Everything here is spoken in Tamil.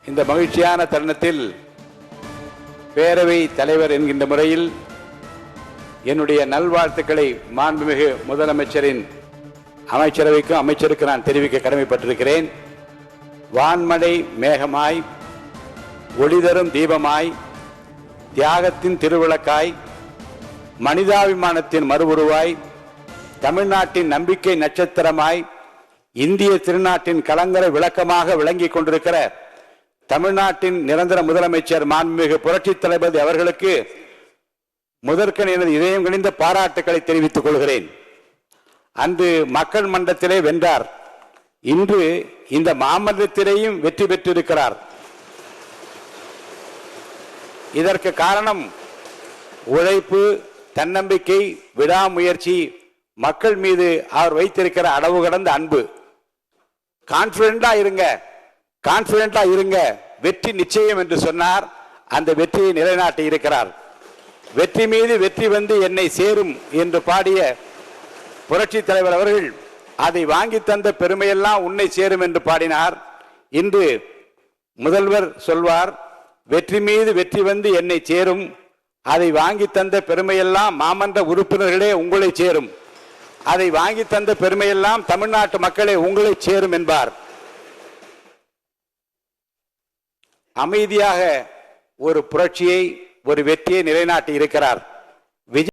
இந்த மகிழ்ச்சியான தருணத்தில் பேரவை தலைவர் என்கின்ற முறையில் என்னுடைய நல்வாழ்த்துக்களை மாண்புமிகு முதலமைச்சரின் அமைச்சரவைக்கும் அமைச்சருக்கு நான் தெரிவிக்க கடமைப்பட்டிருக்கிறேன். வான்மழை மேகமாய், ஒளிதரும் தீபமாய், தியாகத்தின் திருவிளக்காய், மனிதாபிமானத்தின் மறுவுருவாய், தமிழ்நாட்டின் நம்பிக்கை நட்சத்திரமாய், இந்திய திருநாட்டின் கலங்கரை விளக்கமாக விளங்கிக் கொண்டிருக்கிற தமிழ்நாட்டின் நிரந்தர முதலமைச்சர் மாண்புமிகு புரட்சி தளபதி அவர்களுக்கு முதற்கண் எனது இதயம் கனிந்த பாராட்டுக்களை தெரிவித்துக் கொள்கிறேன். அன்று மக்கள் மன்றத்திலே வென்றார். இன்று இந்த மாமன்றத்திலேயும் வெற்றி பெற்றிருக்கிறார். இதற்கு காரணம் உழைப்பு, தன்னம்பிக்கை, விடாமுயற்சி, மக்கள் மீது அவர் வைத்திருக்கிற அளவு கடந்த அன்பு. கான்பிடண்டா இருங்க, வெற்றி நிச்சயம் என்று சொன்னார். அந்த வெற்றியை நிலைநாட்டி இருக்கிறார். வெற்றி மீது வெற்றி வந்து என்னை சேரும் என்று பாடிய புரட்சி தலைவர் அவர்கள் அதை வாங்கி தந்த பெருமையெல்லாம் உன்னை சேரும் என்று பாடினார். இன்று முதல்வர் சொல்வார், வெற்றி மீது வெற்றி வந்து என்னை சேரும், அதை வாங்கி தந்த பெருமையெல்லாம் மாமன்ற உறுப்பினர்களே உங்களை சேரும், அதை வாங்கி தந்த பெருமையெல்லாம் தமிழ்நாட்டு மக்களே உங்களை சேரும் என்பார். அமைதியாக ஒரு புரட்சியை, ஒரு வெற்றியை நிலைநாட்டி இருக்கிறார்.